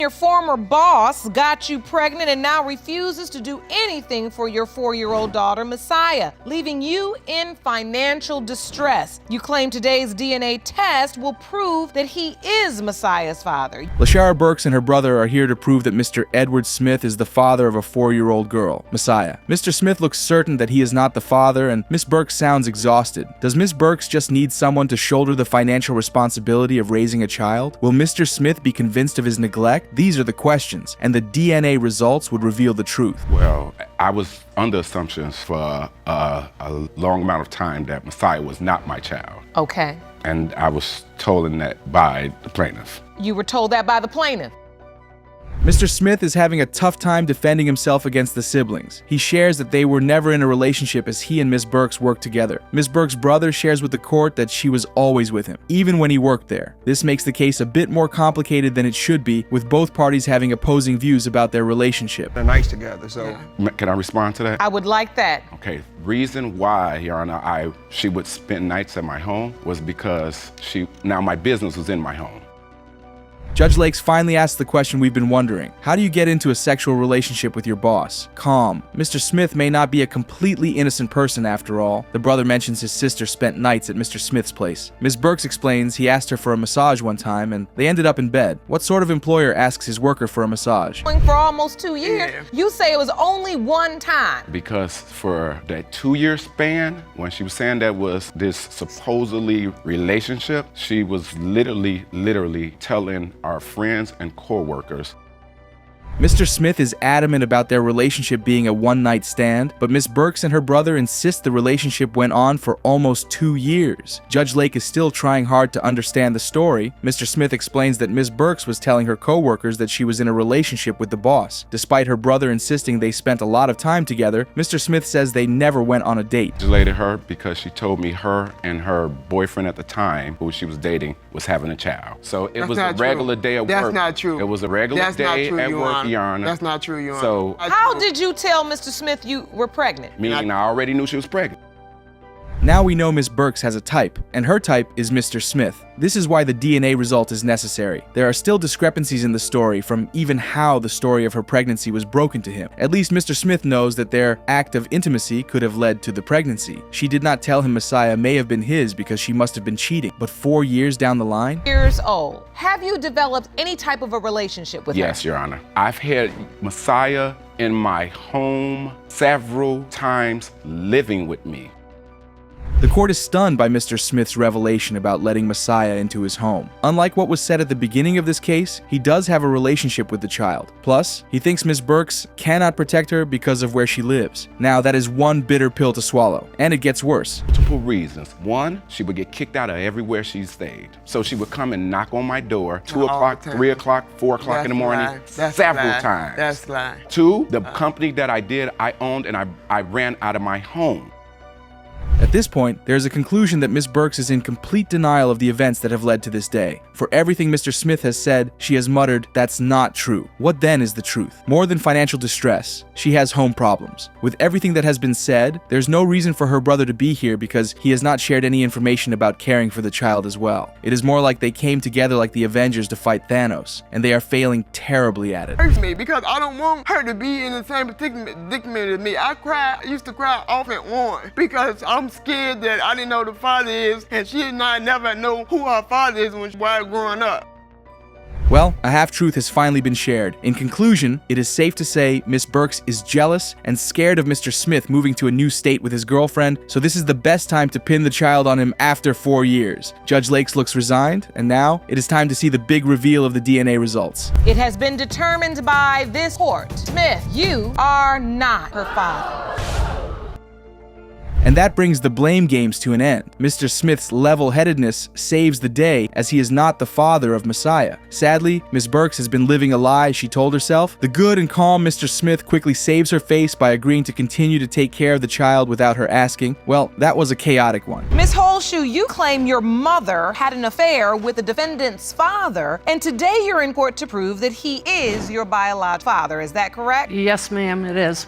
Your former boss got you pregnant and now refuses to do anything for your 4-year-old daughter, Messiah, leaving you in financial distress. You claim today's DNA test will prove that he is Messiah's father. Lashara Burks and her brother are here to prove that Mr. Edward Smith is the father of a 4-year-old girl, Messiah. Mr. Smith looks certain that he is not the father, and Miss Burks sounds exhausted. Does Miss Burks just need someone to shoulder the financial responsibility of raising a child? Will Mr. Smith be convinced of his neglect? These are the questions, and the DNA results would reveal the truth. Well, I was under assumptions for a long amount of time that Messiah was not my child. Okay. And I was told that by the plaintiff. You were told that by the plaintiff? Mr. Smith is having a tough time defending himself against the siblings. He shares that they were never in a relationship as he and Miss Burks worked together. Miss Burks' brother shares with the court that she was always with him, even when he worked there. This makes the case a bit more complicated than it should be, with both parties having opposing views about their relationship. They're nice together, so. Can I respond to that? I would like that. Okay, reason why, Your Honor, she would spend nights at my home was because my business was in my home. Judge Lakes finally asked the question we've been wondering. How do you get into a sexual relationship with your boss? Calm. Mr. Smith may not be a completely innocent person after all. The brother mentions his sister spent nights at Mr. Smith's place. Ms. Burks explains he asked her for a massage one time and they ended up in bed. What sort of employer asks his worker for a massage? For almost 2 years, Yeah. You say it was only one time. Because for that 2-year span, when she was saying that was this supposedly relationship, she was literally telling our friends and co-workers. Mr. Smith is adamant about their relationship being a one-night stand, but Miss Burks and her brother insist the relationship went on for almost 2 years. Judge Lake is still trying hard to understand the story. Mr. Smith explains that Miss Burks was telling her co-workers that she was in a relationship with the boss. Despite her brother insisting they spent a lot of time together, Mr. Smith says they never went on a date. I related her because she told me her and her boyfriend at the time, who she was dating, was having a child. So it was a regular day at work. That's not true. It was a regular day at work, Your Honor. That's not true, Your Honor. So, How did you tell Mr. Smith you were pregnant? meaning I already knew she was pregnant. Now we know Miss Burks has a type, and her type is Mr. Smith. This is why the DNA result is necessary. There are still discrepancies in the story from even how the story of her pregnancy was broken to him. At least Mr. Smith knows that their act of intimacy could have led to the pregnancy. She did not tell him Messiah may have been his because she must have been cheating. But 4 years down the line? Years old. Have you developed any type of a relationship with her? Yes, Your Honor. I've had Messiah in my home several times living with me. The court is stunned by Mr. Smith's revelation about letting Messiah into his home. Unlike what was said at the beginning of this case, he does have a relationship with the child. Plus, he thinks Miss Burks cannot protect her because of where she lives. Now, that is one bitter pill to swallow, and it gets worse. Multiple reasons. One, she would get kicked out of everywhere she stayed. So she would come and knock on my door 2 o'clock, 3 o'clock, 4 o'clock in the morning, several times. That's a lie. 2, the company that I owned and I ran out of my home. At this point, there is a conclusion that Miss Burks is in complete denial of the events that have led to this day. For everything Mr. Smith has said, she has muttered, "That's not true." What then is the truth? More than financial distress, she has home problems. With everything that has been said, there's no reason for her brother to be here because he has not shared any information about caring for the child as well. It is more like they came together like the Avengers to fight Thanos, and they are failing terribly at it. Hurts me because I don't want her to be in the same predicament as me. I used to cry off and on because I'm scared that I didn't know who the father is, and she and I never know who her father is when she was growing up. Well, a half-truth has finally been shared. In conclusion, it is safe to say Miss Burks is jealous and scared of Mr. Smith moving to a new state with his girlfriend, so this is the best time to pin the child on him after 4 years. Judge Lakes looks resigned, and now it is time to see the big reveal of the DNA results. It has been determined by this court. Smith, you are not her father. And that brings the blame games to an end. Mr. Smith's level-headedness saves the day as he is not the father of Messiah. Sadly, Miss Burks has been living a lie she told herself. The good and calm Mr. Smith quickly saves her face by agreeing to continue to take care of the child without her asking. Well, that was a chaotic one. Miss Holshoe, you claim your mother had an affair with the defendant's father, and today you're in court to prove that he is your biological father. Is that correct? Yes, ma'am, it is.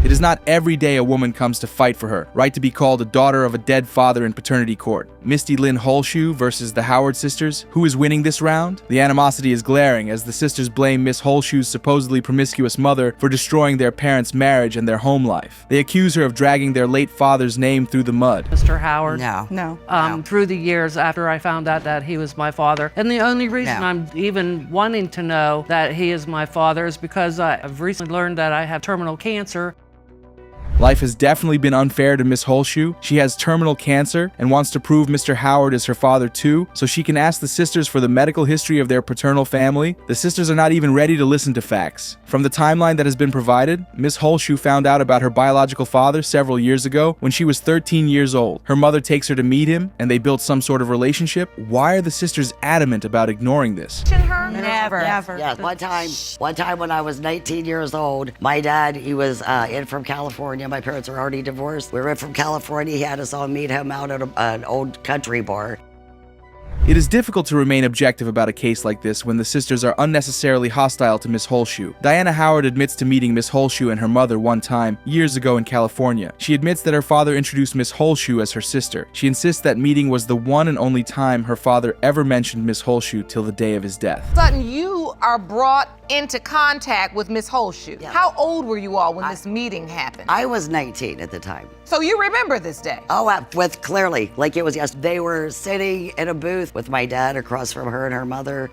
It is not every day a woman comes to fight for her right to be called a daughter of a dead father in paternity court. Misty Lynn Holshoe versus the Howard sisters. Who is winning this round? The animosity is glaring as the sisters blame Miss Holshoe's supposedly promiscuous mother for destroying their parents' marriage and their home life. They accuse her of dragging their late father's name through the mud. Mr. Howard? No. Through the years after I found out that he was my father. And the only reason I'm even wanting to know that he is my father is because I've recently learned that I have terminal cancer. Life has definitely been unfair to Miss Holshoe. She has terminal cancer and wants to prove Mr. Howard is her father too, so she can ask the sisters for the medical history of their paternal family. The sisters are not even ready to listen to facts. From the timeline that has been provided, Miss Holshoe found out about her biological father several years ago when she was 13 years old. Her mother takes her to meet him, and they built some sort of relationship. Why are the sisters adamant about ignoring this? Never. Yes, one time when I was 19 years old, my dad, he was in from California. My parents were already divorced. We were in from California. He had us all meet him out at an old country bar. It is difficult to remain objective about a case like this when the sisters are unnecessarily hostile to Miss Holshoe. Diana Howard admits to meeting Miss Holshoe and her mother one time, years ago in California. She admits that her father introduced Miss Holshoe as her sister. She insists that meeting was the one and only time her father ever mentioned Miss Holshoe till the day of his death. Sudden, you are brought into contact with Miss Holshoe. Yeah. How old were you all when this meeting happened? I was 19 at the time. So you remember this day? Oh, with clearly, like it was yesterday. They were sitting in a booth with my dad across from her and her mother.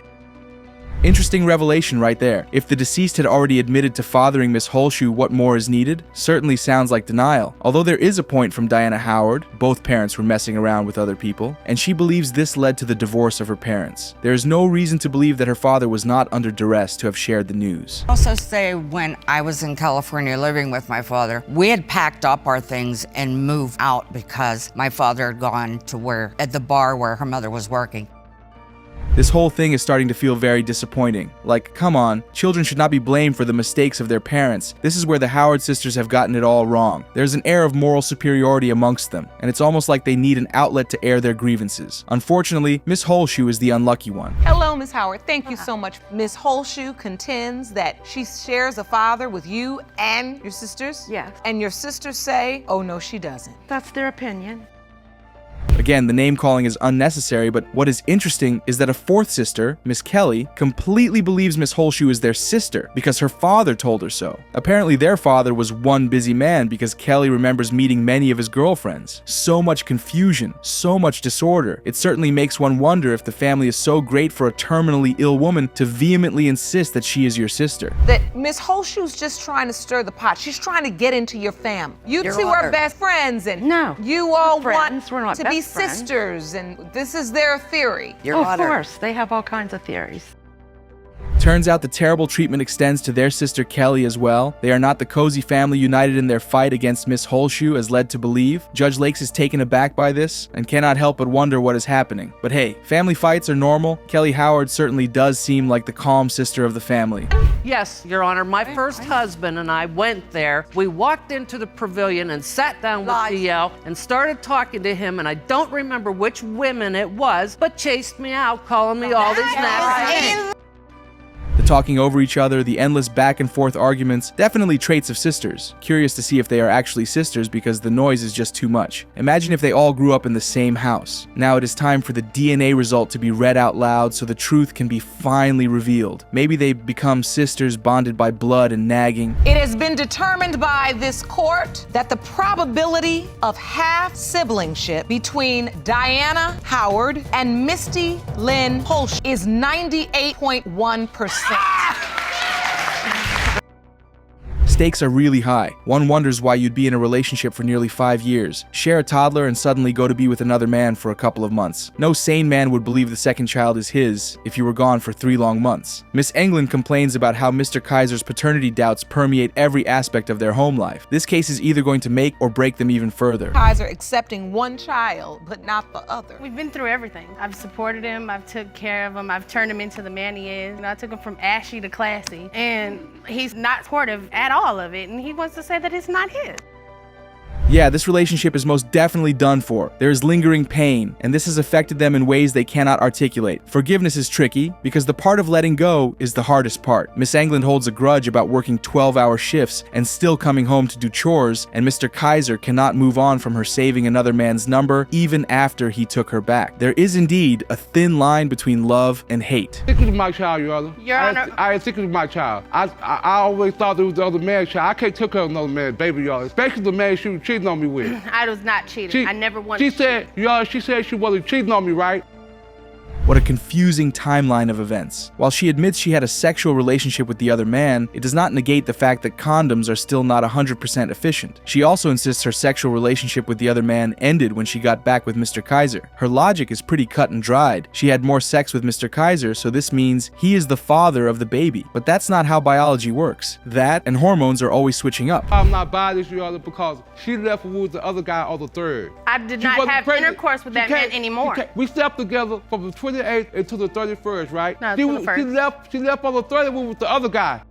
Interesting revelation right there. If the deceased had already admitted to fathering Miss Holshoe, what more is needed? Certainly sounds like denial. Although there is a point from Diana Howard, both parents were messing around with other people, and she believes this led to the divorce of her parents. There is no reason to believe that her father was not under duress to have shared the news. I also say when I was in California living with my father, we had packed up our things and moved out because my father had gone to at the bar where her mother was working. This whole thing is starting to feel very disappointing. Like, come on, children should not be blamed for the mistakes of their parents. This is where the Howard sisters have gotten it all wrong. There's an air of moral superiority amongst them, and it's almost like they need an outlet to air their grievances. Unfortunately, Miss Holshoe is the unlucky one. Hello, Miss Howard. Thank you so much. Miss Holshoe contends that she shares a father with you and your sisters? Yes. And your sisters say, oh no, she doesn't. That's their opinion. Again, the name calling is unnecessary, but what is interesting is that a fourth sister, Miss Kelly, completely believes Miss Holshoe is their sister because her father told her so. Apparently their father was one busy man because Kelly remembers meeting many of his girlfriends. So much confusion, so much disorder. It certainly makes one wonder if the family is so great for a terminally ill woman to vehemently insist that she is your sister. That Miss Holshoe's just trying to stir the pot. She's trying to get into your family. You Your two are Honor. best friends, and No, you all we're want friends. We're not to be best friends. sisters, and this is their theory. Your Of Honor. course, they have all kinds of theories. Turns out the terrible treatment extends to their sister Kelly as well. They are not the cozy family united in their fight against Miss Holshoe as led to believe. Judge Lakes is taken aback by this and cannot help but wonder what is happening. But hey, family fights are normal. Kelly Howard certainly does seem like the calm sister of the family. Yes, Your Honor. My first husband and I went there. We walked into the pavilion and sat down with DL and started talking to him, and I don't remember which women it was, but chased me out, calling me all these nasty names. The talking over each other, the endless back and forth arguments, definitely traits of sisters. Curious to see if they are actually sisters because the noise is just too much. Imagine if they all grew up in the same house. Now it is time for the DNA result to be read out loud so the truth can be finally revealed. Maybe they become sisters bonded by blood and nagging. It has been determined by this court that the probability of half-siblingship between Diana Howard and Misty Lynn Holshoe is 98.1%. Stakes are really high. One wonders why you'd be in a relationship for nearly 5 years, share a toddler, and suddenly go to be with another man for a couple of months. No sane man would believe the second child is his if you were gone for 3 long months. Miss England complains about how Mr. Kaiser's paternity doubts permeate every aspect of their home life. This case is either going to make or break them even further. Kaiser accepting one child, but not the other. We've been through everything. I've supported him, I've took care of him, I've turned him into the man he is. I took him from ashy to classy, and he's not supportive at all of it, and he wants to say that it's not his. Yeah, this relationship is most definitely done for. There is lingering pain, and this has affected them in ways they cannot articulate. Forgiveness is tricky, because the part of letting go is the hardest part. Miss England holds a grudge about working 12-hour shifts and still coming home to do chores, and Mr. Kaiser cannot move on from her saving another man's number even after he took her back. There is indeed a thin line between love and hate. Stick with my child, Your Honor. Your Honor. I ain't sticking with my child. I always thought it was the other man's child. I can't take care of another man's baby, Your Honor. Especially the man she was cheating on me with. I was not cheating. I never wanted She said, Your Honor, she said she wasn't cheating on me, right? What a confusing timeline of events. While she admits she had a sexual relationship with the other man, it does not negate the fact that condoms are still not 100% efficient. She also insists her sexual relationship with the other man ended when she got back with Mr. Kaiser. Her logic is pretty cut and dried. She had more sex with Mr. Kaiser, so this means he is the father of the baby. But that's not how biology works. That and hormones are always switching up. I'm not buying this, Your Honor, because she left with the other guy on the 3rd. I did not have intercourse with that man anymore. We slept together from the 28th until the 31st, right? No, until the 1st. She left on the 30th with the other guy.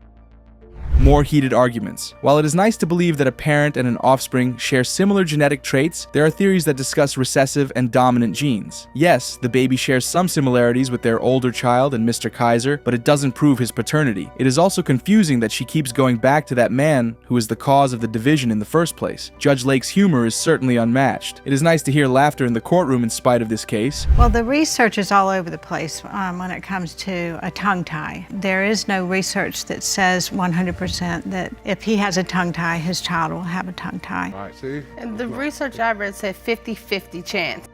More heated arguments. While it is nice to believe that a parent and an offspring share similar genetic traits, there are theories that discuss recessive and dominant genes. Yes, the baby shares some similarities with their older child and Mr. Kaiser, but it doesn't prove his paternity. It is also confusing that she keeps going back to that man who is the cause of the division in the first place. Judge Lake's humor is certainly unmatched. It is nice to hear laughter in the courtroom in spite of this case. Well, the research is all over the place when it comes to a tongue tie. There is no research that says 100% that if he has a tongue tie, his child will have a tongue tie. All right, see? And the research I read said 50-50 chance.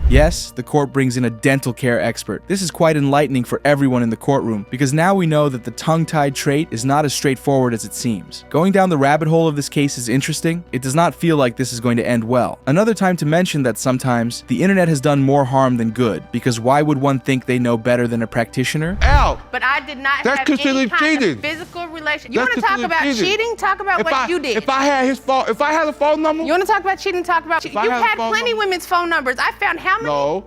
Yes, the court brings in a dental care expert. This is quite enlightening for everyone in the courtroom, because now we know that the tongue-tied trait is not as straightforward as it seems. Going down the rabbit hole of this case is interesting. It does not feel like this is going to end well. Another time to mention that sometimes the internet has done more harm than good, because why would one think they know better than a practitioner? Out! But I did not That's have any considered kind cheating. of physical relation. You That's want to talk considered about cheating. cheating? Talk about what you did. If I had his phone, if I had a phone number. You want to talk about cheating? Talk about cheating. I You had a had phone plenty number- women's phone numbers. I found how many? No.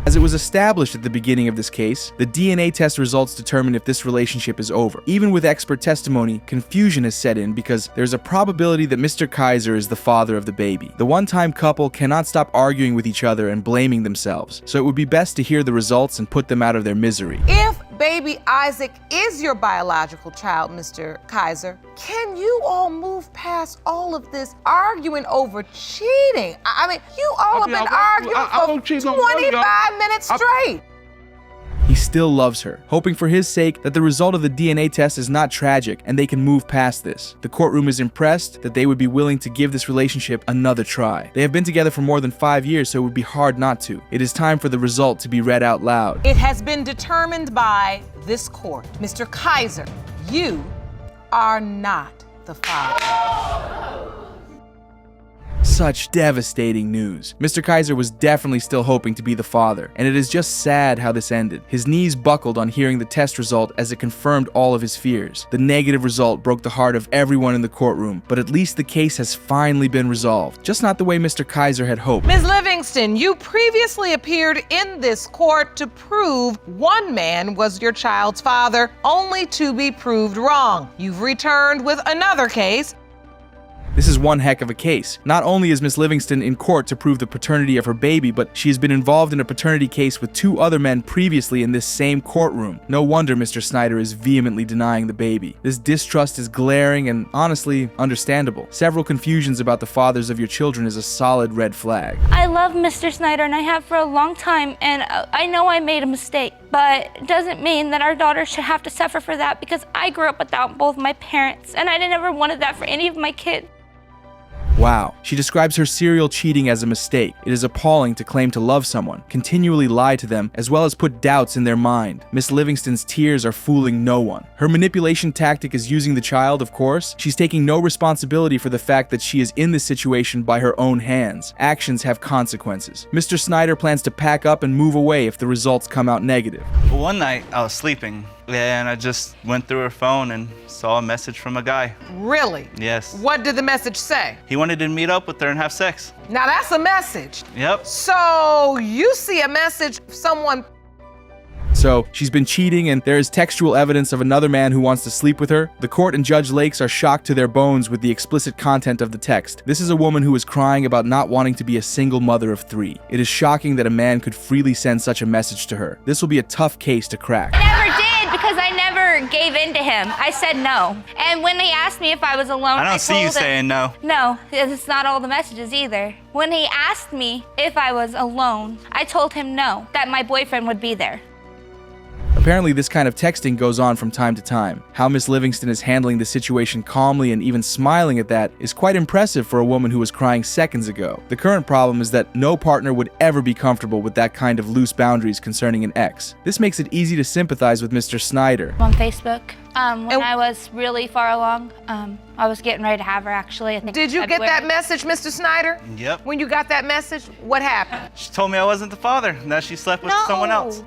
As it was established at the beginning of this case, the DNA test results determine if this relationship is over. Even with expert testimony, confusion has set in because there's a probability that Mr. Kaiser is the father of the baby. The one-time couple cannot stop arguing with each other and blaming themselves, so it would be best to hear the results and put them out of their misery. If baby Isaac is your biological child, Mr. Kaiser, can you all move past all of this arguing over cheating? I mean, you all have been arguing for 25 minutes straight. He still loves her, hoping for his sake that the result of the DNA test is not tragic and they can move past this. The courtroom is impressed that they would be willing to give this relationship another try. They have been together for more than 5 years, so it would be hard not to. It is time for the result to be read out loud. It has been determined by this court. Mr. Kaiser, you are not the father. Such devastating news. Mr. Kaiser was definitely still hoping to be the father, and it is just sad how this ended. His knees buckled on hearing the test result as it confirmed all of his fears. The negative result broke the heart of everyone in the courtroom, but at least the case has finally been resolved, just not the way Mr. Kaiser had hoped. Ms. Livingston, you previously appeared in this court to prove one man was your child's father, only to be proved wrong. You've returned with another case. This is one heck of a case. Not only is Miss Livingston in court to prove the paternity of her baby, but she has been involved in a paternity case with 2 other men previously in this same courtroom. No wonder Mr. Snyder is vehemently denying the baby. This distrust is glaring and honestly understandable. Several confusions about the fathers of your children is a solid red flag. I love Mr. Snyder and I have for a long time, and I know I made a mistake, but it doesn't mean that our daughter should have to suffer for that because I grew up without both my parents and I never wanted that for any of my kids. Wow. She describes her serial cheating as a mistake. It is appalling to claim to love someone, continually lie to them, as well as put doubts in their mind. Miss Livingston's tears are fooling no one. Her manipulation tactic is using the child, of course. She's taking no responsibility for the fact that she is in this situation by her own hands. Actions have consequences. Mr. Snyder plans to pack up and move away if the results come out negative. One night, I was sleeping, and I just went through her phone and saw a message from a guy. Really? Yes. What did the message say? He wanted to meet up with her and have sex. Now that's a message. Yep. So you see a message, someone So she's been cheating, and there is textual evidence of another man who wants to sleep with her. The court and Judge Lakes are shocked to their bones with the explicit content of the text. This is a woman who is crying about not wanting to be a single mother of 3. It is shocking that a man could freely send such a message to her. This will be a tough case to crack. I never did because I never gave in to him. I said no. And when he asked me if I was alone, I don't see you saying no. No, it's not all the messages either. When he asked me if I was alone, I told him no, that my boyfriend would be there. Apparently, this kind of texting goes on from time to time. How Miss Livingston is handling the situation calmly and even smiling at that is quite impressive for a woman who was crying seconds ago. The current problem is that no partner would ever be comfortable with that kind of loose boundaries concerning an ex. This makes it easy to sympathize with Mr. Snyder. On Facebook, when I was really far along, I was getting ready to have her actually. I think Did you get that message, Mr. Snyder? Yep. When you got that message, what happened? She told me I wasn't the father, and that she slept with someone else.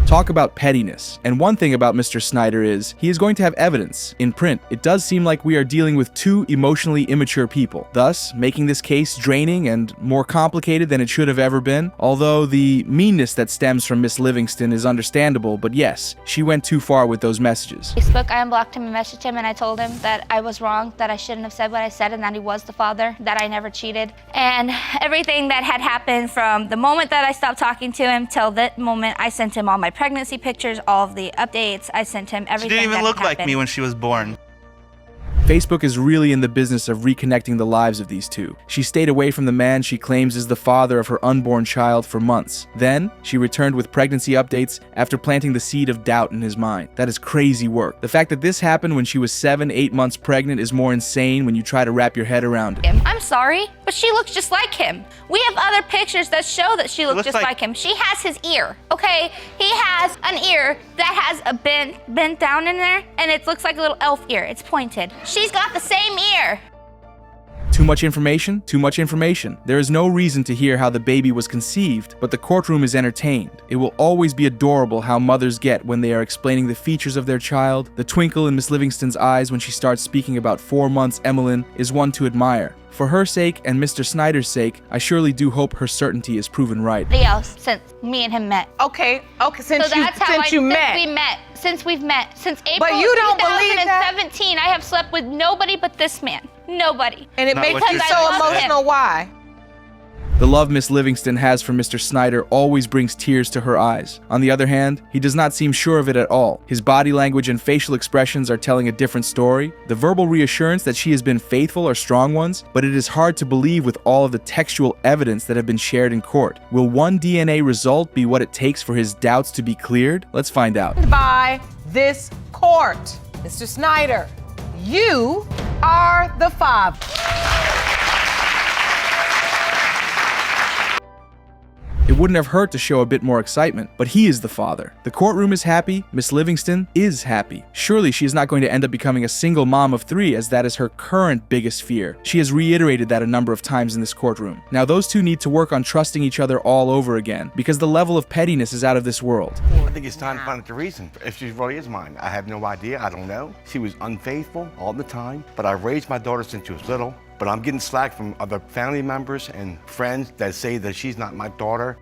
Talk about pettiness. And one thing about Mr. Snyder is, he is going to have evidence in print. It does seem like we are dealing with 2 emotionally immature people, thus making this case draining and more complicated than it should have ever been. Although the meanness that stems from Miss Livingston is understandable, but yes, she went too far with those messages. Facebook, I unblocked him and messaged him, and I told him that I was wrong, that I shouldn't have said what I said, and that he was the father, that I never cheated. And everything that had happened from the moment that I stopped talking to him till that moment, I sent him all my pregnancy pictures, all of the updates. I sent him everything. She didn't even that look like happened. me when she was born. Facebook is really in the business of reconnecting the lives of these 2. She stayed away from the man she claims is the father of her unborn child for months. Then, she returned with pregnancy updates after planting the seed of doubt in his mind. That is crazy work. The fact that this happened when she was 7-8 months pregnant is more insane when you try to wrap your head around it. I'm sorry, but she looks just like him. We have other pictures that show that she looks just like him. She has his ear, okay? He has an ear that has a bent down in there, and it looks like a little elf ear. It's pointed. She's got the same ear. Too much information? Too much information. There is no reason to hear how the baby was conceived, but the courtroom is entertained. It will always be adorable how mothers get when they are explaining the features of their child. The twinkle in Miss Livingston's eyes when she starts speaking about 4 months Emmeline is one to admire. For her sake and Mr. Snyder's sake, I surely do hope her certainty is proven right. Nobody else since me and him met. Okay, since we've met. Since April But you don't believe that? 2017, I have slept with nobody but this man. Nobody. And it makes you so emotional. Why? The love Miss Livingston has for Mr. Snyder always brings tears to her eyes. On the other hand, he does not seem sure of it at all. His body language and facial expressions are telling a different story. The verbal reassurance that she has been faithful are strong ones, but it is hard to believe with all of the textual evidence that have been shared in court. Will one DNA result be what it takes for his doubts to be cleared? Let's find out. By this court, Mr. Snyder, you are the father. It wouldn't have hurt to show a bit more excitement, but he is the father. The courtroom is happy, Miss Livingston is happy. Surely she is not going to end up becoming a single mom of 3, as that is her current biggest fear. She has reiterated that a number of times in this courtroom. Now those 2 need to work on trusting each other all over again, because the level of pettiness is out of this world. I think it's time to find out the reason, if she really is mine. I have no idea, I don't know. She was unfaithful all the time, but I raised my daughter since she was little. But I'm getting slack from other family members and friends that say that she's not my daughter.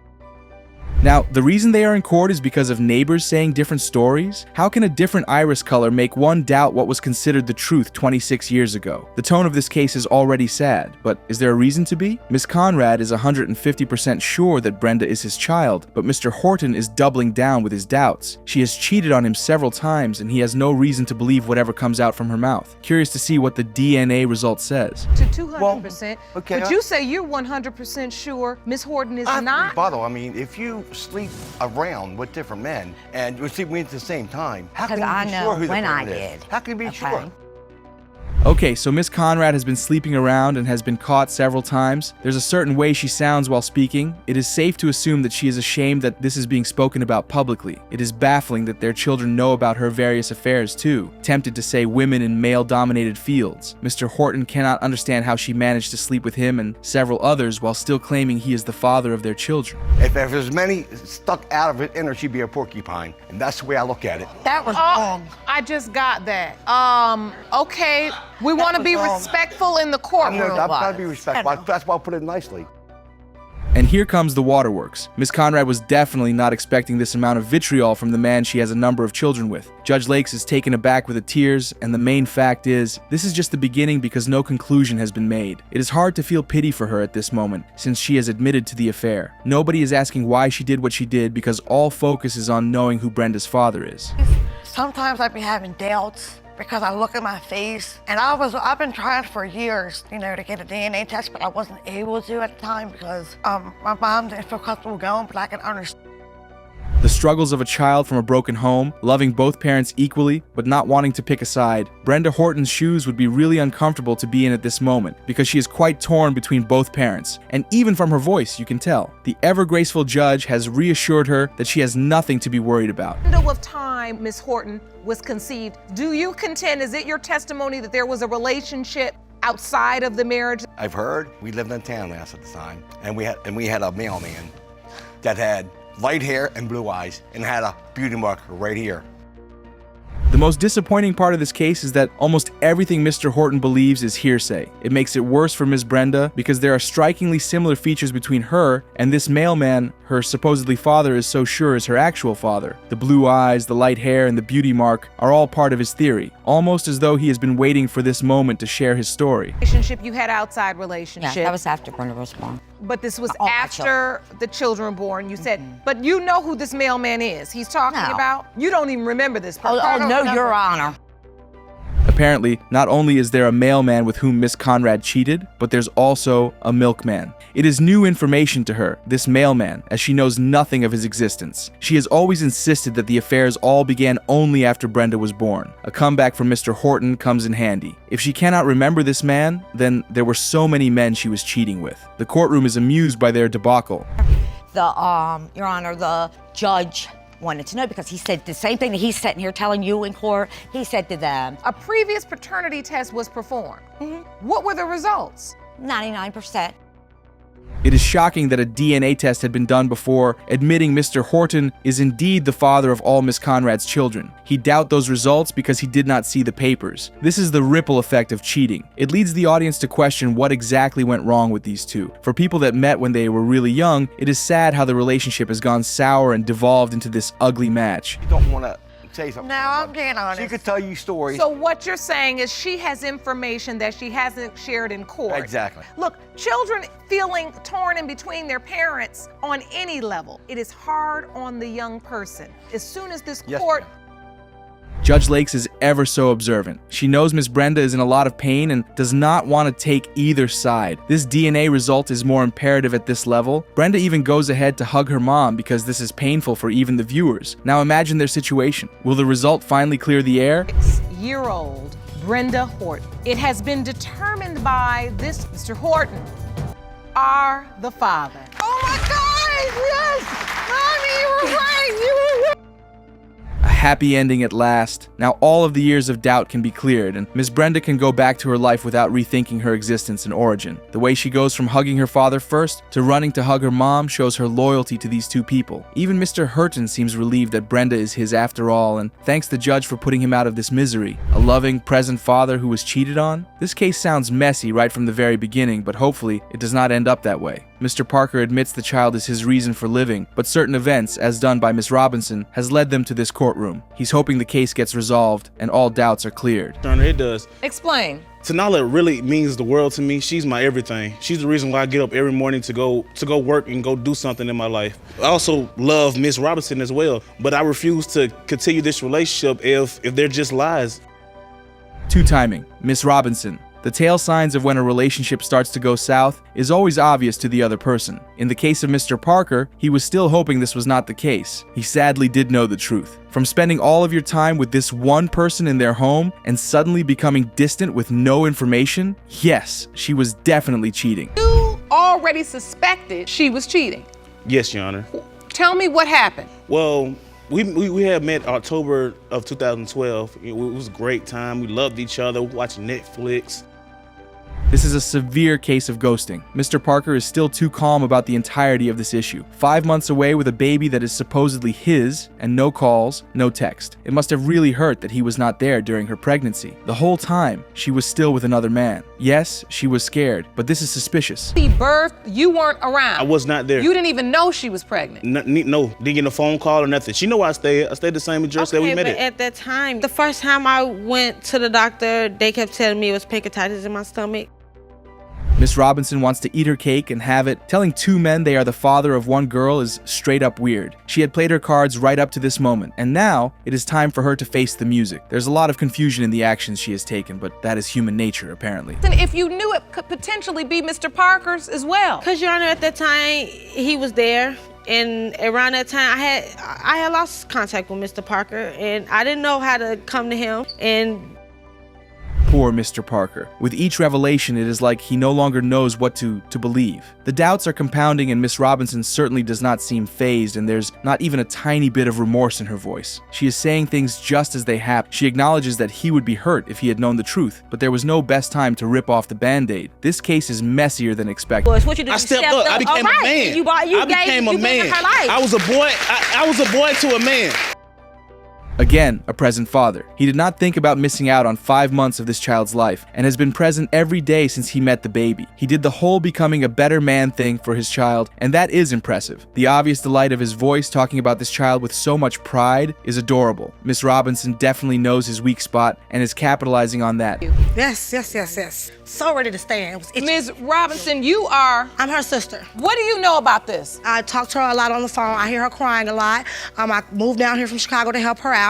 Now, the reason they are in court is because of neighbors saying different stories? How can a different iris color make one doubt what was considered the truth 26 years ago? The tone of this case is already sad, but is there a reason to be? Miss Conrad is 150% sure that Brenda is his child, but Mr. Horton is doubling down with his doubts. She has cheated on him several times, and he has no reason to believe whatever comes out from her mouth. Curious to see what the DNA result says. To 200%, okay, but you say you're 100% sure Miss Horton is not? Bottle. I mean, if you sleep around with different men and you're sleeping at the same time, how can you be sure who the parent is? How can you be sure? Okay, so Miss Conrad has been sleeping around and has been caught several times. There's a certain way she sounds while speaking. It is safe to assume that she is ashamed that this is being spoken about publicly. It is baffling that their children know about her various affairs too, tempted to say women in male-dominated fields. Mr. Horton cannot understand how she managed to sleep with him and several others while still claiming he is the father of their children. If there's many stuck out of it in her, she'd be a porcupine, and that's the way I look at it. That was wrong. I just got that. Okay. We want to be respectful in the courtroom. I've got to be respectful. That's why I put it nicely. And here comes the waterworks. Miss Conrad was definitely not expecting this amount of vitriol from the man she has a number of children with. Judge Lakes is taken aback with the tears, and the main fact is, this is just the beginning because no conclusion has been made. It is hard to feel pity for her at this moment, since she has admitted to the affair. Nobody is asking why she did what she did because all focus is on knowing who Brenda's father is. Sometimes I've been having doubts because I look at my face, and I've been trying for years, to get a DNA test, but I wasn't able to at the time because my mom didn't feel comfortable going, but I can understand. The struggles of a child from a broken home, loving both parents equally, but not wanting to pick a side. Brenda Horton's shoes would be really uncomfortable to be in at this moment, because she is quite torn between both parents. And even from her voice, you can tell. The ever-graceful judge has reassured her that she has nothing to be worried about. Window of time Miss Horton was conceived. Do you contend, is it your testimony that there was a relationship outside of the marriage? I've heard. We lived in town last at the time, and we had a mailman that had light hair and blue eyes and had a beauty marker right here. The most disappointing part of this case is that almost everything Mr. Horton believes is hearsay. It makes it worse for Ms. Brenda because there are strikingly similar features between her and this mailman her supposedly father is so sure is her actual father. The blue eyes, the light hair, and the beauty mark are all part of his theory, almost as though he has been waiting for this moment to share his story. Relationship, you had outside relationship. Yeah, that was after Brenda was born. But this was after the children were born. You said, but you know who this mailman is he's talking about? You don't even remember this person. Oh, no, Your Honor. Apparently, not only is there a mailman with whom Miss Conrad cheated, but there's also a milkman. It is new information to her, this mailman, as she knows nothing of his existence. She has always insisted that the affairs all began only after Brenda was born. A comeback from Mr. Horton comes in handy. If she cannot remember this man, then there were so many men she was cheating with. The courtroom is amused by their debacle. Your Honor, the judge wanted to know because he said the same thing that he's sitting here telling you in court, he said to them. A previous paternity test was performed. What were the results? 99%. It is shocking that a DNA test had been done before, admitting Mr. Horton is indeed the father of all Miss Conrad's children. He doubted those results because he did not see the papers. This is the ripple effect of cheating. It leads the audience to question what exactly went wrong with these two. For people that met when they were really young, it is sad how the relationship has gone sour and devolved into this ugly match. You don't want to say something. No, I'm being honest. She could tell you stories. So what you're saying is she has information that she hasn't shared in court. Exactly. Look, children feeling torn in between their parents on any level, it is hard on the young person. As soon as this court... Judge Lakes is ever so observant. She knows Miss Brenda is in a lot of pain and does not want to take either side. This DNA result is more imperative at this level. Brenda even goes ahead to hug her mom because this is painful for even the viewers. Now imagine their situation. Will the result finally clear the air? 6-year-old Brenda Horton. It has been determined by this Mr. Horton are the father. Oh my God, yes! Mommy, you were right, you were right! A happy ending at last. Now all of the years of doubt can be cleared, and Miss Brenda can go back to her life without rethinking her existence and origin. The way she goes from hugging her father first to running to hug her mom shows her loyalty to these two people. Even Mr. Horton seems relieved that Brenda is his after all, and thanks the judge for putting him out of this misery. A loving, present father who was cheated on? This case sounds messy right from the very beginning, but hopefully it does not end up that way. Mr. Parker admits the child is his reason for living, but certain events, as done by Miss Robinson, has led them to this courtroom. He's hoping the case gets resolved and all doubts are cleared. It does. Explain. Tanala really means the world to me. She's my everything. She's the reason why I get up every morning to go work and go do something in my life. I also love Miss Robinson as well, but I refuse to continue this relationship if they're just lies. Two timing. Miss Robinson. The tail signs of when a relationship starts to go south is always obvious to the other person. In the case of Mr. Parker, he was still hoping this was not the case. He sadly did know the truth. From spending all of your time with this one person in their home and suddenly becoming distant with no information, yes, she was definitely cheating. You already suspected she was cheating. Yes, Your Honor. Tell me what happened. Well, we had met October of 2012. It was a great time. We loved each other, watching Netflix. This is a severe case of ghosting. Mr. Parker is still too calm about the entirety of this issue. 5 months away with a baby that is supposedly his, and no calls, no text. It must have really hurt that he was not there during her pregnancy. The whole time, she was still with another man. Yes, she was scared, but this is suspicious. She birthed, you weren't around. I was not there. You didn't even know she was pregnant. No, didn't get a phone call or nothing. She know where I stayed. I stayed the same address that we met but at that time, the first time I went to the doctor, they kept telling me it was pancreatitis in my stomach. Miss Robinson wants to eat her cake and have it. Telling two men they are the father of one girl is straight up weird. She had played her cards right up to this moment, and now it is time for her to face the music. There's a lot of confusion in the actions she has taken, but that is human nature, apparently. And if you knew it could potentially be Mr. Parker's as well. Because, Your Honor, at that time, he was there. And around that time, I had lost contact with Mr. Parker, and I didn't know how to come to him. And Poor Mr. Parker. With each revelation, it is like he no longer knows what to believe. The doubts are compounding, and Miss Robinson certainly does not seem fazed, and there's not even a tiny bit of remorse in her voice. She is saying things just as they happen. She acknowledges that he would be hurt if he had known the truth, but there was no best time to rip off the Band-Aid. This case is messier than expected. Boys, what you did, I stepped up. I became a man. I became a man. I was a boy. I was a boy to a man. Again, a present father. He did not think about missing out on 5 months of this child's life and has been present every day since he met the baby. He did the whole becoming a better man thing for his child, and that is impressive. The obvious delight of his voice talking about this child with so much pride is adorable. Miss Robinson definitely knows his weak spot and is capitalizing on that. Yes. So ready to stand. Ms. Robinson, I'm her sister. What do you know about this? I talk to her a lot on the phone. I hear her crying a lot. I moved down here from Chicago to help her out.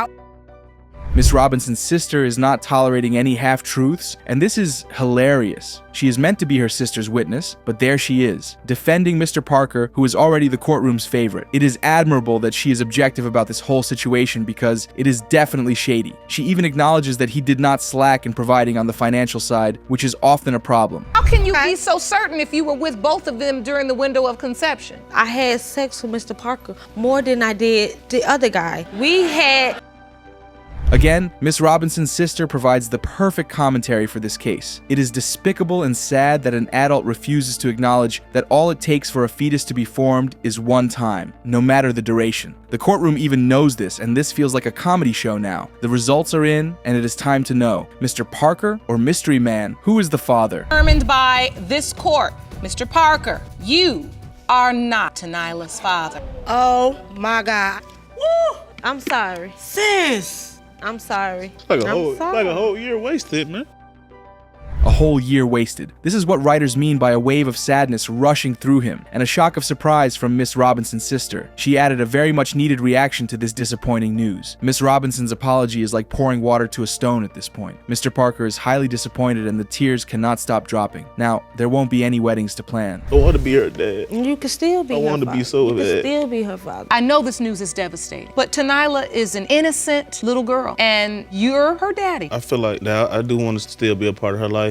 Miss Robinson's sister is not tolerating any half-truths, and this is hilarious. She is meant to be her sister's witness, but there she is, defending Mr. Parker, who is already the courtroom's favorite. It is admirable that she is objective about this whole situation because it is definitely shady. She even acknowledges that he did not slack in providing on the financial side, which is often a problem. How can you be so certain if you were with both of them during the window of conception? I had sex with Mr. Parker more than I did the other guy. We had... Again, Miss Robinson's sister provides the perfect commentary for this case. It is despicable and sad that an adult refuses to acknowledge that all it takes for a fetus to be formed is one time, no matter the duration. The courtroom even knows this, and this feels like a comedy show now. The results are in, and it is time to know. Mr. Parker or Mystery Man, who is the father? Determined by this court, Mr. Parker, you are not Nyla's father. Oh my God. Woo! I'm sorry. Sis! I'm sorry. Like a whole year wasted, man. A whole year wasted. This is what writers mean by a wave of sadness rushing through him, and a shock of surprise from Miss Robinson's sister. She added a very much needed reaction to this disappointing news. Miss Robinson's apology is like pouring water to a stone at this point. Mr. Parker is highly disappointed and the tears cannot stop dropping. Now, there won't be any weddings to plan. I want to be her dad. You can still be her father. I want to be so bad. You can still be her father. I know this news is devastating, but Nyla is an innocent little girl, and you're her daddy. I feel like that I do want to still be a part of her life.